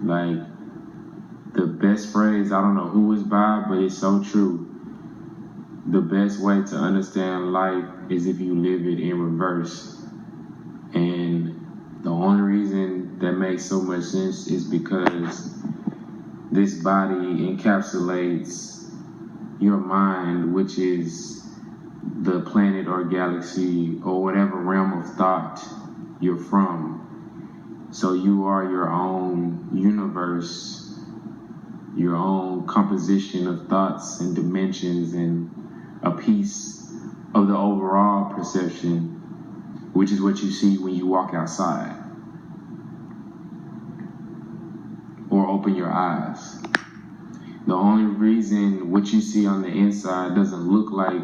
Like, the best phrase, I don't know who it's by, but it's so true. The best way to understand life is if you live it in reverse. And the only reason that makes so much sense is because this body encapsulates your mind, which is the planet or galaxy or whatever realm of thought you're from. So you are your own universe, your own composition of thoughts and dimensions, and a piece of the overall perception, which is what you see when you walk outside or open your eyes. The only reason what you see on the inside doesn't look like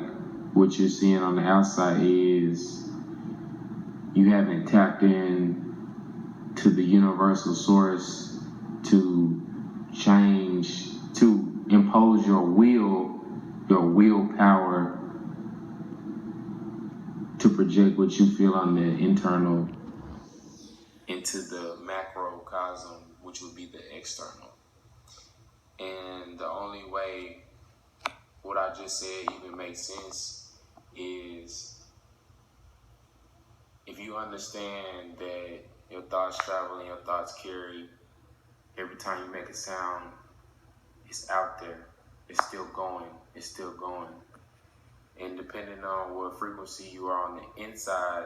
what you're seeing on the outside is you haven't tapped in to the universal source to change, to impose your willpower to project what you feel on the internal into the macrocosm, which would be the external. And the only way what I just said even makes sense is if you understand that your thoughts travel and your thoughts carry, every time you make a sound, it's out there, it's still going, it's still going. And depending on what frequency you are on the inside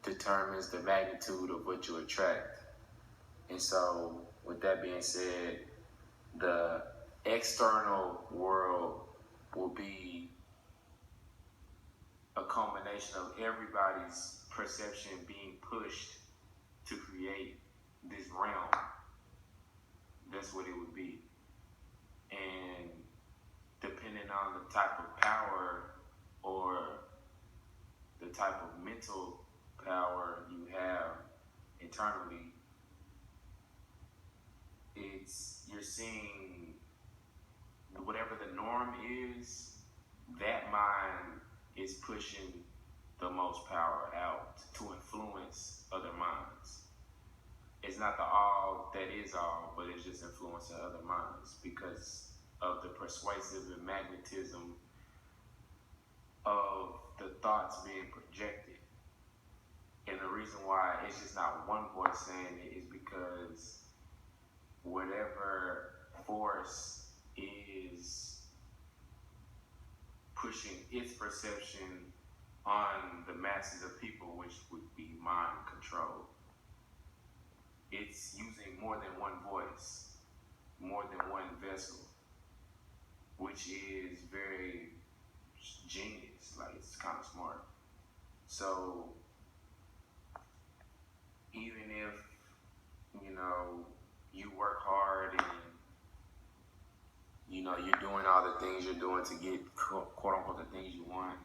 determines the magnitude of what you attract. And so, with that being said, the external world will be a culmination of everybody's perception being pushed to create this realm. That's what it would be. And depending on the type of power or the type of mental power you have internally, you're seeing whatever the norm is, that mind is pushing the most power out to influence other minds. It's not the all that is all, but it's just influencing other minds because of the persuasive and magnetism of the thoughts being projected. And the reason why it's just not one voice saying it is because whatever force is pushing its perception on the masses of people, which would be mind control, it's using more than one voice, more than one vessel, which is very genius. Like, it's kind of smart. So even if, you work hard and, you're doing all the things you're doing to get, quote unquote, the things you want,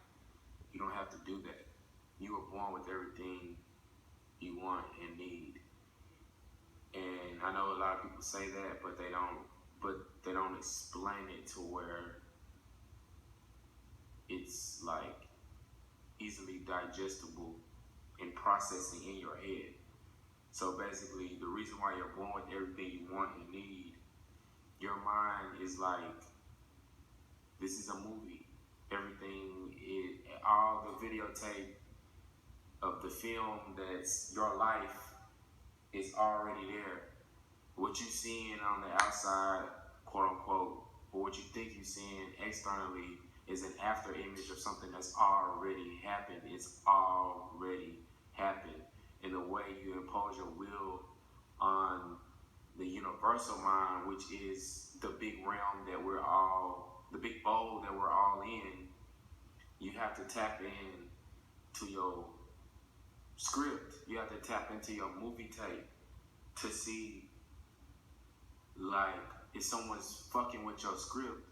you don't have to do that. You were born with everything you want and need. And I know a lot of people say that, but they don't explain it to where it's like easily digestible and processing in your head. So basically, the reason why you're born with everything you want and need, your mind is like, this is a movie. All the videotape of the film that's your life is already there. What you're seeing on the outside, quote unquote, or what you think you're seeing externally is an after image of something that's already happened. It's already happened. And the way you impose your will on the universal mind, which is the big realm that the big bowl that we're all in, you have to tap in to your script. You have to tap into your movie tape to see, like, if someone's fucking with your script,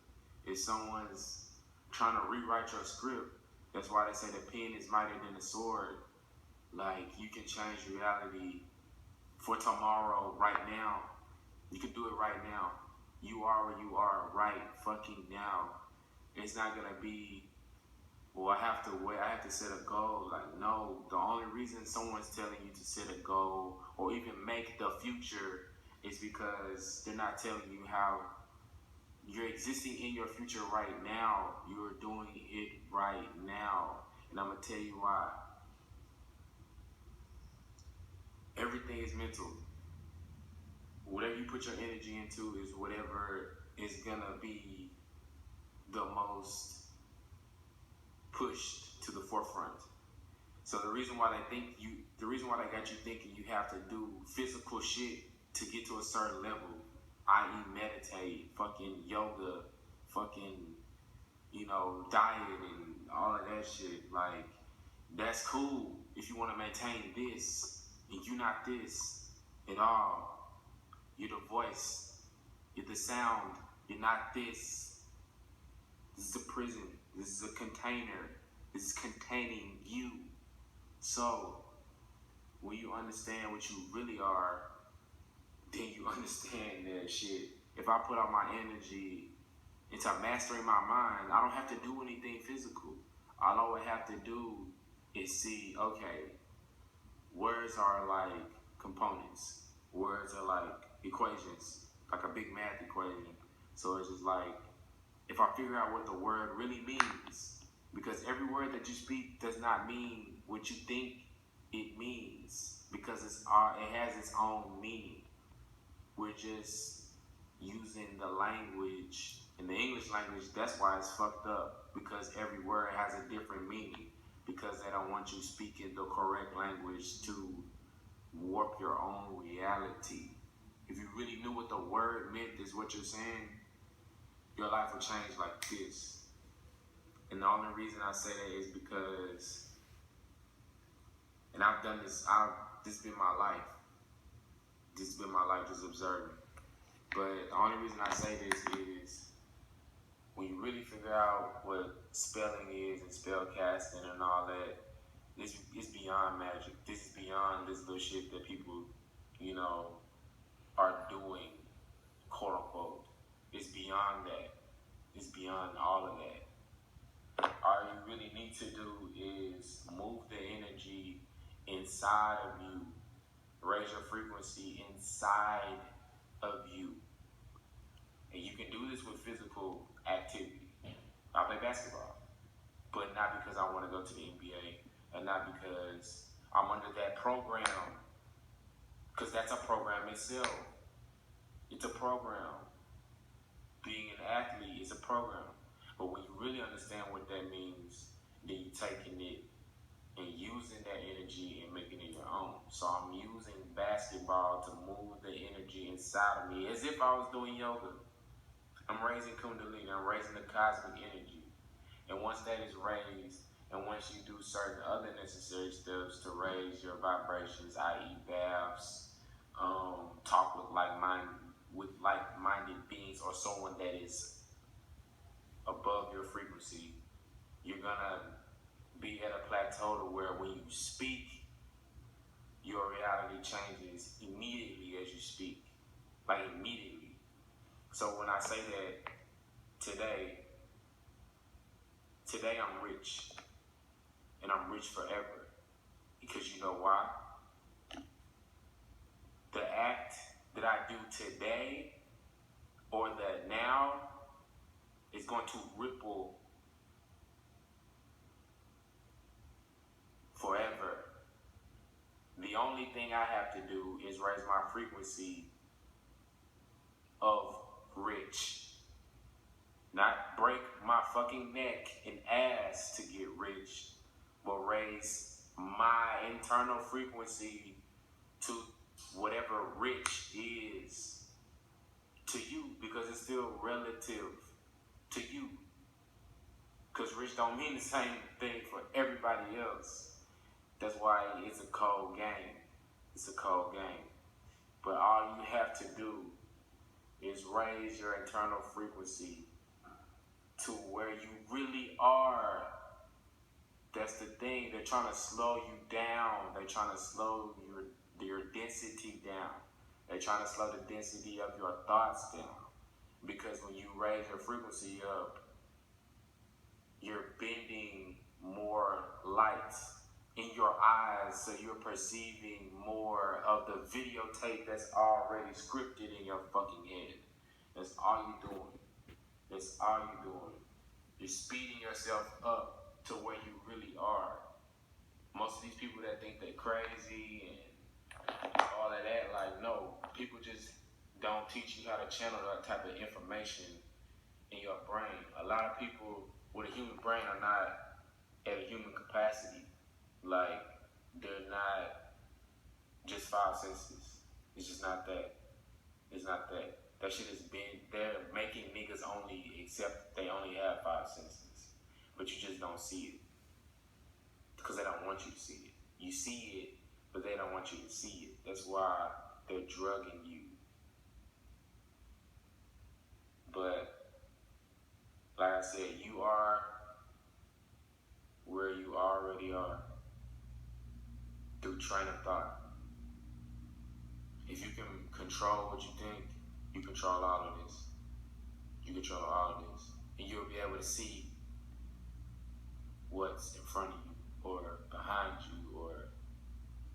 if someone's trying to rewrite your script. That's why they say the pen is mightier than the sword. Like, you can change reality for tomorrow, right now. You can do it right now. You are where you are right fucking now. It's not gonna be, well, I have to set a goal. Like, no, the only reason someone's telling you to set a goal or even make the future is because they're not telling you how you're existing in your future right now. You're doing it right now. And I'm going to tell you why. Everything is mental. Whatever you put your energy into is whatever is going to be the most pushed to the forefront. So the reason why the reason why they got you thinking you have to do physical shit to get to a certain level, i.e. meditate, fucking yoga, fucking, diet and all of that shit, like, that's cool if you want to maintain this, and you're not this at all. You're the voice, you're the sound, you're not this. This is a prison, this is a container, this is containing you. So, when you understand what you really are, then you understand that shit. If I put all my energy into mastering my mind, I don't have to do anything physical. All I would have to do is see, okay, words are like components. Words are like equations, like a big math equation. So it's just like, if I figure out what the word really means, because every word that you speak does not mean what you think it means, because it has its own meaning. We're just using the language, in the English language, that's why it's fucked up, because every word has a different meaning, because they don't want you speaking the correct language to warp your own reality. If you really knew what the word meant is what you're saying, your life will change like this. And the only reason I say that is because, and I've done this, this has been my life. This has been my life, just observing. But the only reason I say this is, when you really figure out what spelling is and spell casting and all that, it's beyond magic. This is beyond this little shit that people, are doing, quote unquote. It's beyond that. It's beyond all of that. All you really need to do is move the energy inside of you. Raise your frequency inside of you. And you can do this with physical activity. I play basketball, but not because I want to go to the NBA, and not because I'm under that program, because that's a program itself. It's a program. Being an athlete is a program. But when you really understand what that means, then you're taking it and using that energy and making it your own. So I'm using basketball to move the energy inside of me as if I was doing yoga. I'm raising Kundalini, I'm raising the cosmic energy. And once that is raised, and once you do certain other necessary steps to raise your vibrations, i.e. baths, talk with like-minded beings, or someone that is above your frequency, you're gonna be at a plateau to where when you speak, your reality changes immediately as you speak. Like immediately. So when I say that today I'm rich. And I'm rich forever. Because you know why? The act that I do today or the now is going to ripple forever. The only thing I have to do is raise my frequency of rich. Not break my fucking neck and ass to get rich, but raise my internal frequency to whatever rich is to you, because it's still relative to you. Because rich don't mean the same thing for everybody else. That's why it's a cold game. It's a cold game. But all you have to do is raise your internal frequency to where you really are. That's the thing. They're trying to slow you down. They're trying to slow your density down. They're trying to slow the density of your thoughts down. Because when you raise your frequency up, you're bending more light. in your eyes, so you're perceiving more of the videotape that's already scripted in your fucking head. That's all you're doing. That's all you're doing. You're speeding yourself up to where you really are. Most of these people that think they're crazy and all of that, like, no, people just don't teach you how to channel that type of information in your brain. A lot of people with a human brain are not at a human capacity. Like, they're not just five senses. It's just not that. It's not that. That shit has been, they're making niggas only accept they only have five senses. But you just don't see it. Because they don't want you to see it. You see it, but they don't want you to see it. That's why they're drugging you. But, like I said, you are where you already are through train of thought. If you can control what you think, you control all of this. You control all of this. And you'll be able to see what's in front of you or behind you or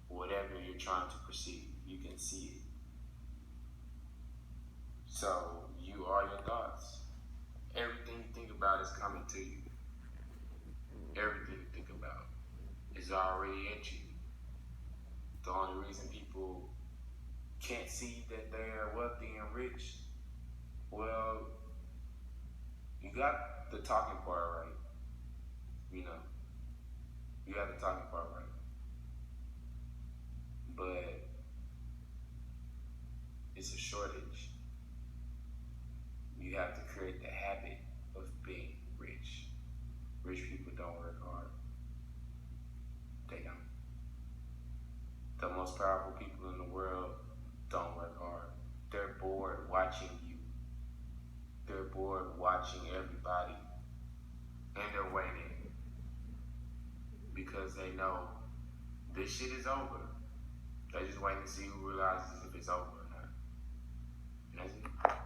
whatever you're trying to perceive. You can see it. So you are your thoughts. Everything you think about is coming to you. Everything you think about is already at you. The only reason people can't see that they're wealthy and rich, well, you got the talking part right. You know, you got the talking part right. But it's a shortage. You have to create the habit of being rich. Rich people don't work hard. They don't. The most powerful people in the world don't work hard. They're bored watching you. They're bored watching everybody. And they're waiting. Because they know this shit is over. They're just waiting to see who realizes if it's over or not. And that's it.